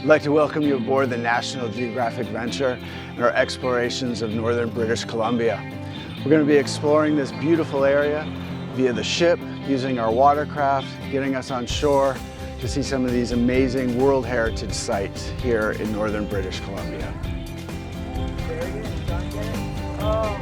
I'd like to welcome you aboard the National Geographic venture and our explorations of northern British Columbia. We're going to be exploring this beautiful area via the ship, using our watercraft, getting us on shore to see some of these amazing World Heritage sites here in northern British Columbia. There he is, John, get it? Oh.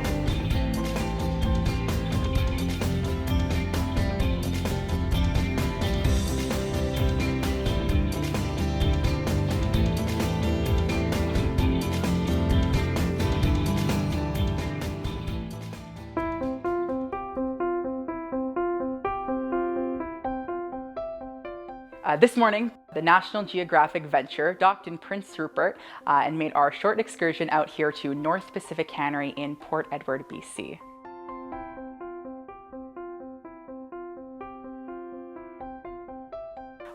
This morning, the National Geographic venture docked in Prince Rupert and made our short excursion out here to North Pacific Cannery in Port Edward, BC.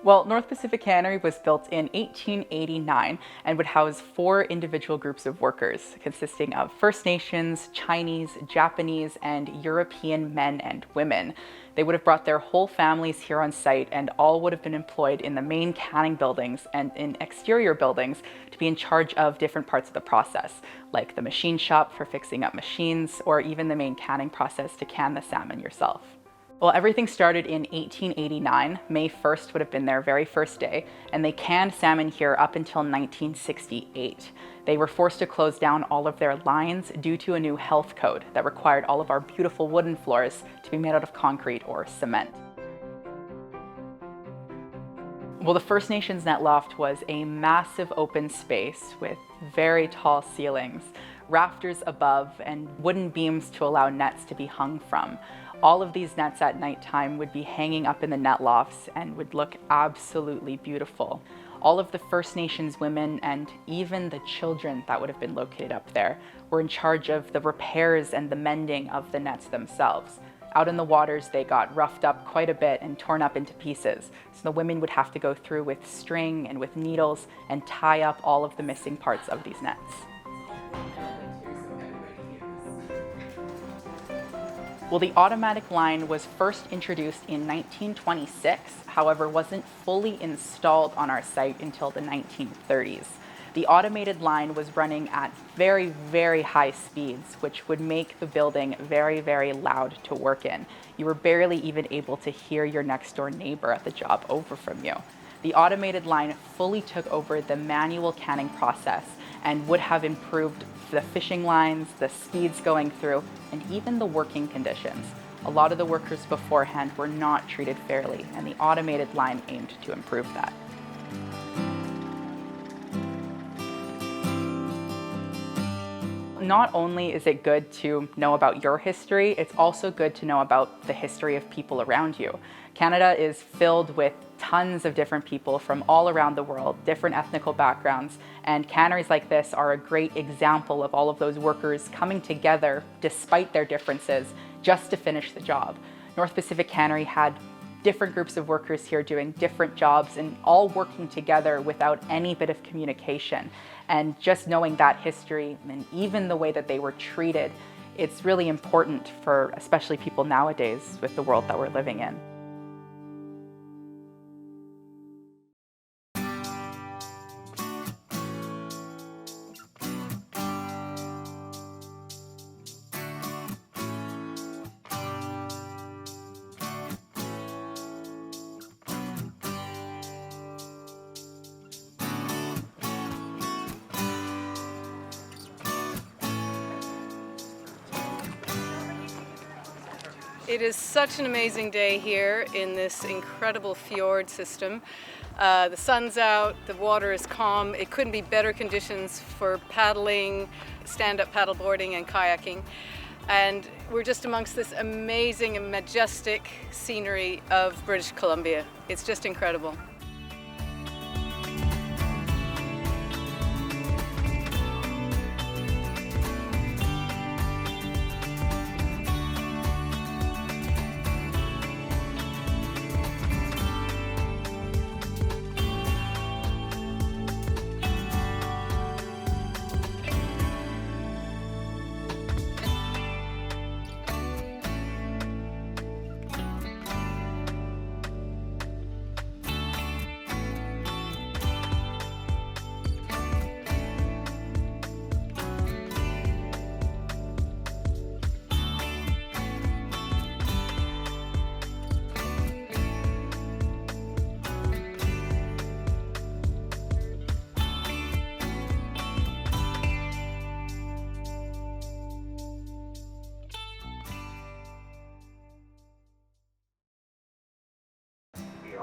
Well, North Pacific Cannery was built in 1889 and would house 4 individual groups of workers consisting of First Nations, Chinese, Japanese, and European men and women. They would have brought their whole families here on site and all would have been employed in the main canning buildings and in exterior buildings to be in charge of different parts of the process, like the machine shop for fixing up machines or even the main canning process to can the salmon yourself. Well, everything started in 1889. May 1st would have been their very first day, and they canned salmon here up until 1968. They were forced to close down all of their lines due to a new health code that required all of our beautiful wooden floors to be made out of concrete or cement. Well, the First Nations net loft was a massive open space with very tall ceilings, rafters above, and wooden beams to allow nets to be hung from. All of these nets at nighttime would be hanging up in the net lofts and would look absolutely beautiful. All of the First Nations women and even the children that would have been located up there were in charge of the repairs and the mending of the nets themselves. Out in the waters, they got roughed up quite a bit and torn up into pieces. So the women would have to go through with string and with needles and tie up all of the missing parts of these nets. Well, the automatic line was first introduced in 1926, however, wasn't fully installed on our site until the 1930s. The automated line was running at very, very high speeds, which would make the building very, very loud to work in. You were barely even able to hear your next door neighbor at the job over from you. The automated line fully took over the manual canning process and would have improved the fishing lines, the speeds going through, and even the working conditions. A lot of the workers beforehand were not treated fairly, and the automated line aimed to improve that. Not only is it good to know about your history, it's also good to know about the history of people around you. Canada is filled with tons of different people from all around the world, different ethnical backgrounds, and canneries like this are a great example of all of those workers coming together despite their differences just to finish the job. North Pacific Cannery had different groups of workers here doing different jobs and all working together without any bit of communication. And just knowing that history and even the way that they were treated, it's really important for especially people nowadays with the world that we're living in. It is such an amazing day here in this incredible fjord system. The sun's out, the water is calm. It couldn't be better conditions for paddling, stand-up paddleboarding and kayaking. And we're just amongst this amazing and majestic scenery of British Columbia. It's just incredible.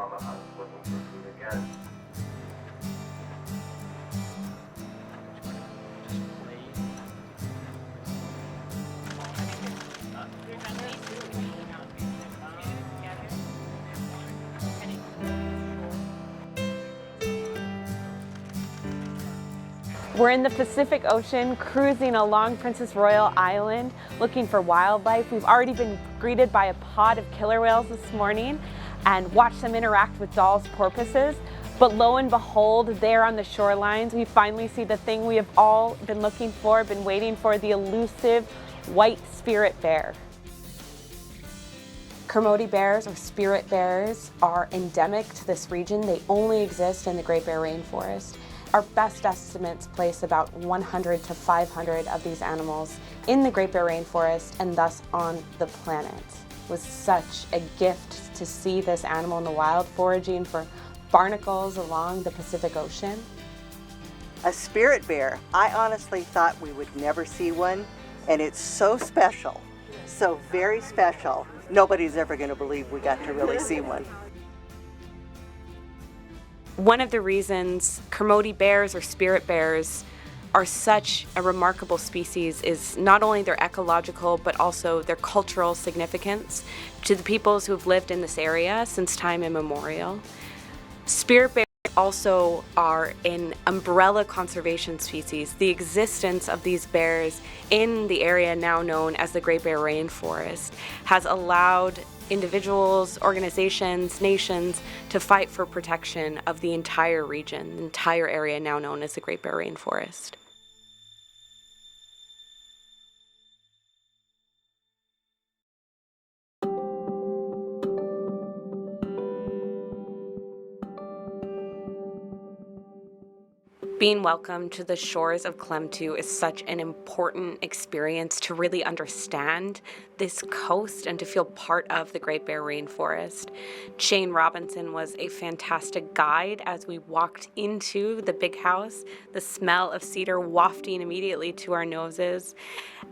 on the hunt looking for food again. We're in the Pacific Ocean, cruising along Princess Royal Island, looking for wildlife. We've already been greeted by a pod of killer whales this morning and watched them interact with Dall's porpoises. But lo and behold, there on the shorelines, we finally see the thing we have all been looking for, been waiting for, the elusive white spirit bear. Kermode bears, or spirit bears, are endemic to this region. They only exist in the Great Bear Rainforest. Our best estimates place about 100 to 500 of these animals in the Great Bear Rainforest and thus on the planet. It was such a gift to see this animal in the wild, foraging for barnacles along the Pacific Ocean. A spirit bear. I honestly thought we would never see one, and it's so special, so very special. Nobody's ever going to believe we got to really see one. One of the reasons Kermode bears, or spirit bears, are such a remarkable species is not only their ecological but also their cultural significance to the peoples who have lived in this area since time immemorial. Spirit bears also are an umbrella conservation species. The existence of these bears in the area now known as the Great Bear Rainforest has allowed individuals, organizations, nations to fight for protection of the entire region, the entire area now known as the Great Bear Rainforest. Being welcomed to the shores of Klemtu is such an important experience to really understand this coast and to feel part of the Great Bear Rainforest. Shane Robinson was a fantastic guide as we walked into the big house, the smell of cedar wafting immediately to our noses,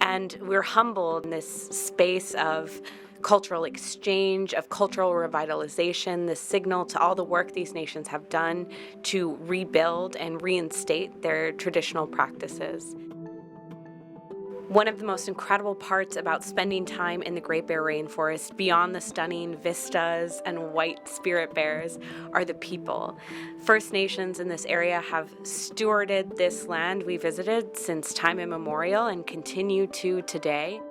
and we're humbled in this space of cultural exchange, of cultural revitalization, the signal to all the work these nations have done to rebuild and reinstate their traditional practices. One of the most incredible parts about spending time in the Great Bear Rainforest, beyond the stunning vistas and white spirit bears, are the people. First Nations in this area have stewarded this land we visited since time immemorial and continue to today.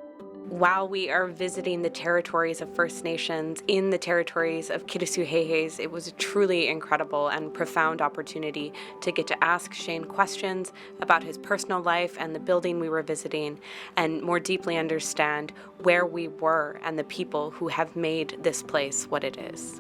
While we are visiting the territories of First Nations in the territories of Kitasoo-Hehes, it was a truly incredible and profound opportunity to get to ask Shane questions about his personal life and the building we were visiting, and more deeply understand where we were and the people who have made this place what it is.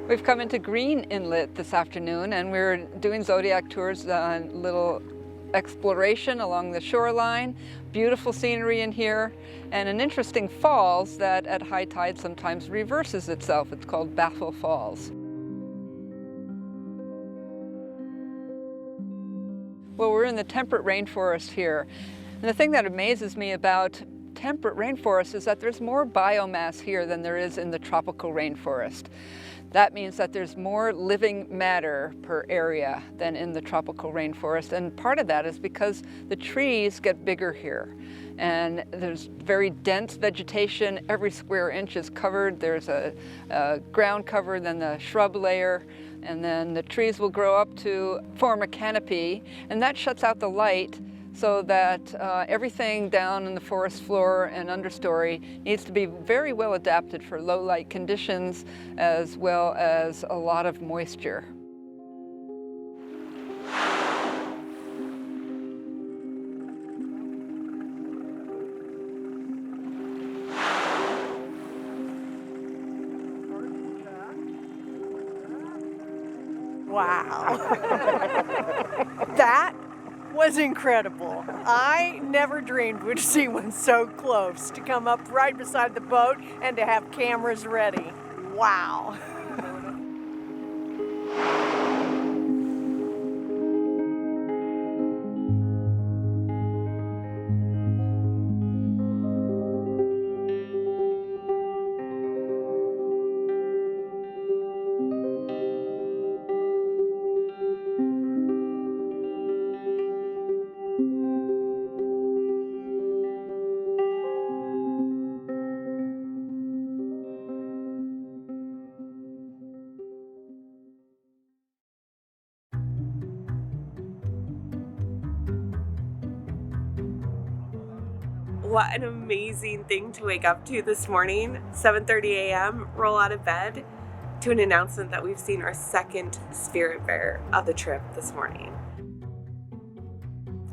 We've come into Green Inlet this afternoon, and we're doing Zodiac tours, a little exploration along the shoreline, beautiful scenery in here, and an interesting falls that at high tide sometimes reverses itself. It's called Baffle Falls. Well, we're in the temperate rainforest here, and the thing that amazes me about temperate rainforest is that there's more biomass here than there is in the tropical rainforest. That means that there's more living matter per area than in the tropical rainforest, and part of that is because the trees get bigger here. And there's very dense vegetation. Every square inch is covered. There's a ground cover, then the shrub layer, and then the trees will grow up to form a canopy, and that shuts out the light so that everything down in the forest floor and understory needs to be very well adapted for low light conditions as well as a lot of moisture. Wow. That was incredible. I never dreamed we'd see one so close, to come up right beside the boat and to have cameras ready. Wow. What an amazing thing to wake up to this morning, 7:30 a.m., roll out of bed to an announcement that we've seen our second spirit bear of the trip this morning.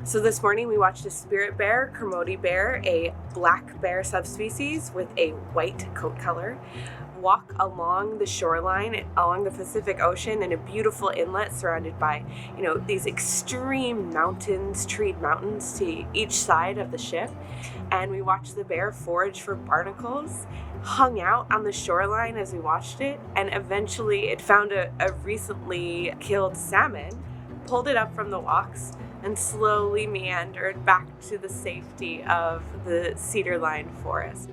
So this morning we watched a spirit bear, Kermode bear, a black bear subspecies with a white coat color, walk along the shoreline along the Pacific Ocean in a beautiful inlet surrounded by, these extreme mountains, treed mountains to each side of the ship. And we watched the bear forage for barnacles, hung out on the shoreline as we watched it, and eventually it found a recently killed salmon, pulled it up from the walks, and slowly meandered back to the safety of the cedar lined forest.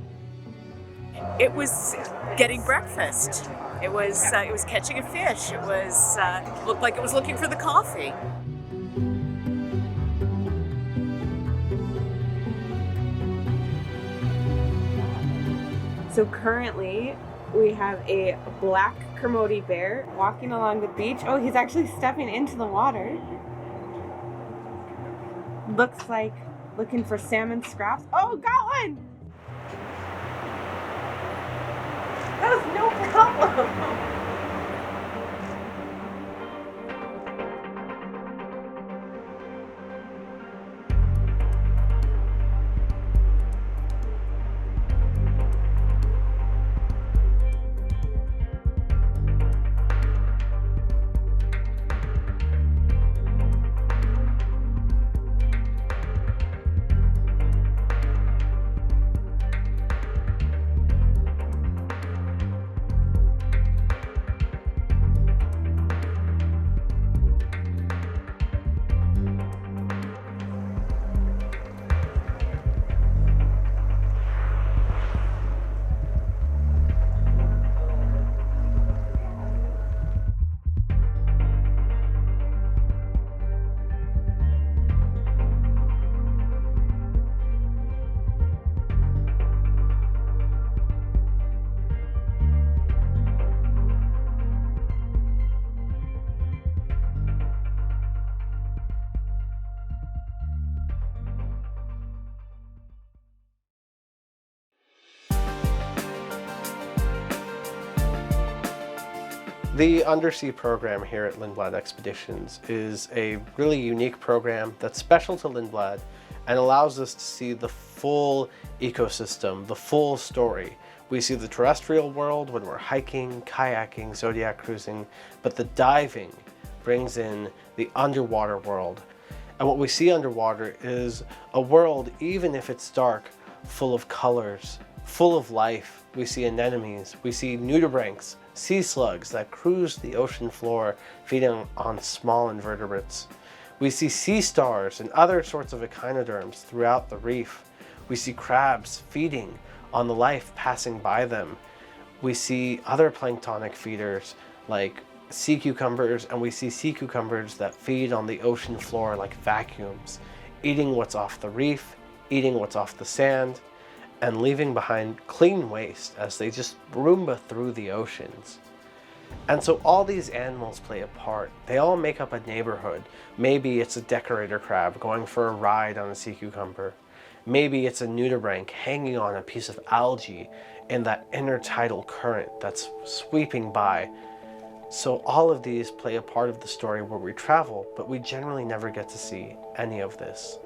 It was getting breakfast. It was catching a fish. It was looked like it was looking for the coffee. So currently we have a black Kermode bear walking along the beach. Oh, he's actually stepping into the water. Looks like looking for salmon scraps. Oh, got one! That was no problem. The Undersea program here at Lindblad Expeditions is a really unique program that's special to Lindblad and allows us to see the full ecosystem, the full story. We see the terrestrial world when we're hiking, kayaking, zodiac cruising, but the diving brings in the underwater world. And what we see underwater is a world, even if it's dark, full of colors, full of life. We see anemones, we see nudibranchs, sea slugs that cruise the ocean floor, feeding on small invertebrates. We see sea stars and other sorts of echinoderms throughout the reef. We see crabs feeding on the life passing by them. We see other planktonic feeders like sea cucumbers, and we see sea cucumbers that feed on the ocean floor like vacuums, eating what's off the reef, eating what's off the sand, and leaving behind clean waste as they just Roomba through the oceans. And so all these animals play a part. They all make up a neighborhood. Maybe it's a decorator crab going for a ride on a sea cucumber. Maybe it's a nudibranch hanging on a piece of algae in that intertidal current that's sweeping by. So all of these play a part of the story where we travel, but we generally never get to see any of this.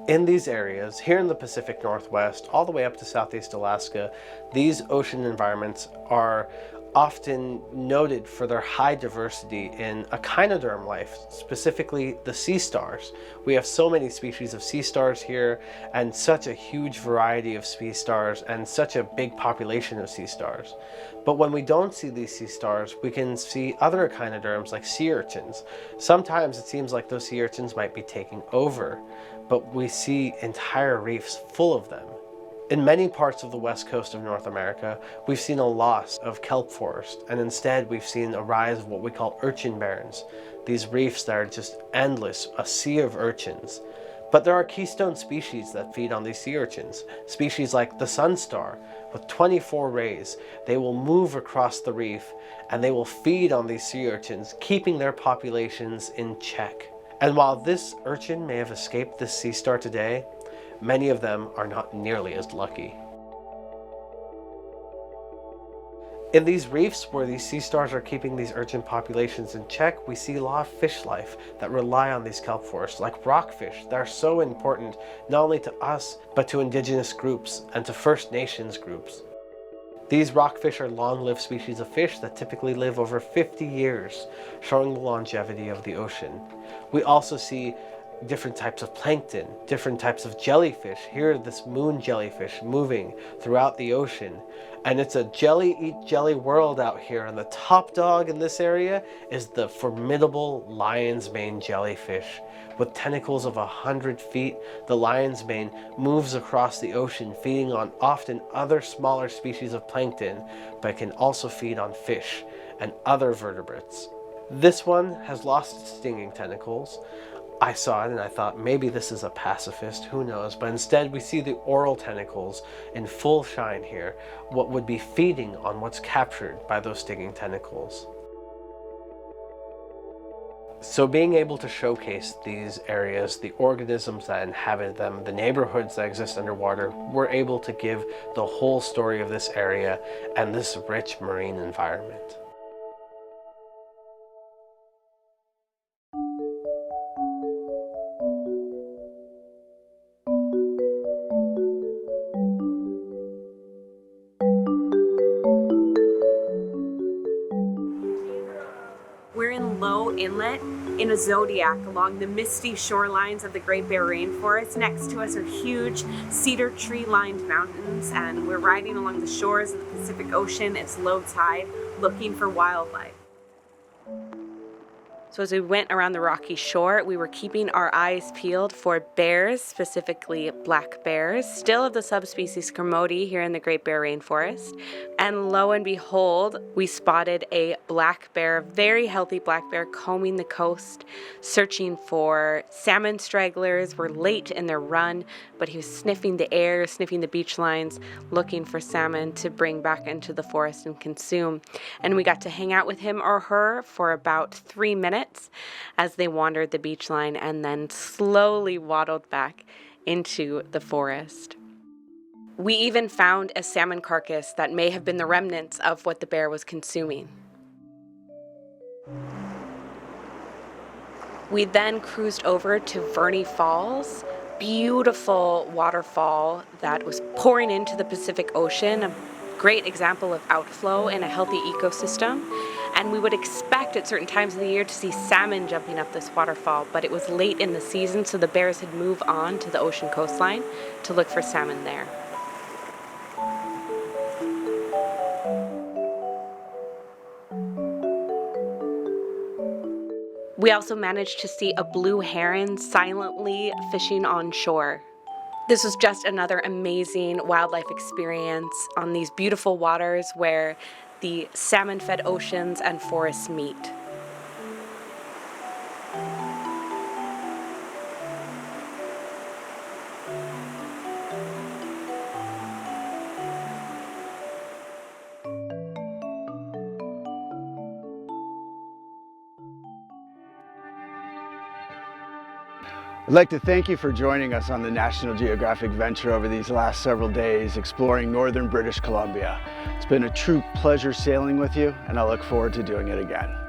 In these areas, here in the Pacific Northwest, all the way up to Southeast Alaska, these ocean environments are often noted for their high diversity in echinoderm life, specifically the sea stars. We have so many species of sea stars here, and such a huge variety of sea stars, and such a big population of sea stars. But when we don't see these sea stars, we can see other echinoderms like sea urchins. Sometimes it seems like those sea urchins might be taking over, but we see entire reefs full of them. In many parts of the west coast of North America, we've seen a loss of kelp forest, and instead we've seen a rise of what we call urchin barrens. These reefs that are just endless, a sea of urchins. But there are keystone species that feed on these sea urchins. Species like the sunstar, with 24 rays. They will move across the reef, and they will feed on these sea urchins, keeping their populations in check. And while this urchin may have escaped this sea star today, many of them are not nearly as lucky. In these reefs where these sea stars are keeping these urchin populations in check, we see a lot of fish life that rely on these kelp forests, like rockfish, that are so important not only to us, but to indigenous groups and to First Nations groups. These rockfish are long-lived species of fish that typically live over 50 years, showing the longevity of the ocean. We also see different types of plankton, different types of jellyfish. Here, this moon jellyfish moving throughout the ocean. And it's a jelly eat jelly world out here. And the top dog in this area is the formidable lion's mane jellyfish. With tentacles of 100 feet, the lion's mane moves across the ocean, feeding on often other smaller species of plankton, but can also feed on fish and other vertebrates. This one has lost its stinging tentacles. I saw it and I thought maybe this is a pacifist, who knows, but instead we see the oral tentacles in full shine here, what would be feeding on what's captured by those stinging tentacles. So being able to showcase these areas, the organisms that inhabit them, the neighborhoods that exist underwater, we're able to give the whole story of this area and this rich marine environment. We're in Low Inlet in a zodiac along the misty shorelines of the Great Bear Rainforest. Next to us are huge cedar tree-lined mountains, and we're riding along the shores of the Pacific Ocean. It's low tide, looking for wildlife. So as we went around the rocky shore, we were keeping our eyes peeled for bears, specifically black bears, still of the subspecies Kermode here in the Great Bear Rainforest. And lo and behold, we spotted a black bear, very healthy black bear, combing the coast, searching for salmon stragglers. We're late in their run, but he was sniffing the air, sniffing the beach lines, looking for salmon to bring back into the forest and consume. And we got to hang out with him or her for about 3 minutes as they wandered the beach line and then slowly waddled back into the forest. We even found a salmon carcass that may have been the remnants of what the bear was consuming. We then cruised over to Verney Falls, beautiful waterfall that was pouring into the Pacific Ocean, a great example of outflow in a healthy ecosystem. And we would expect at certain times of the year to see salmon jumping up this waterfall, but it was late in the season, so the bears had moved on to the ocean coastline to look for salmon there. We also managed to see a blue heron silently fishing on shore. This was just another amazing wildlife experience on these beautiful waters where the salmon-fed oceans and forests meet. I'd like to thank you for joining us on the National Geographic venture over these last several days exploring northern British Columbia. It's been a true pleasure sailing with you, and I look forward to doing it again.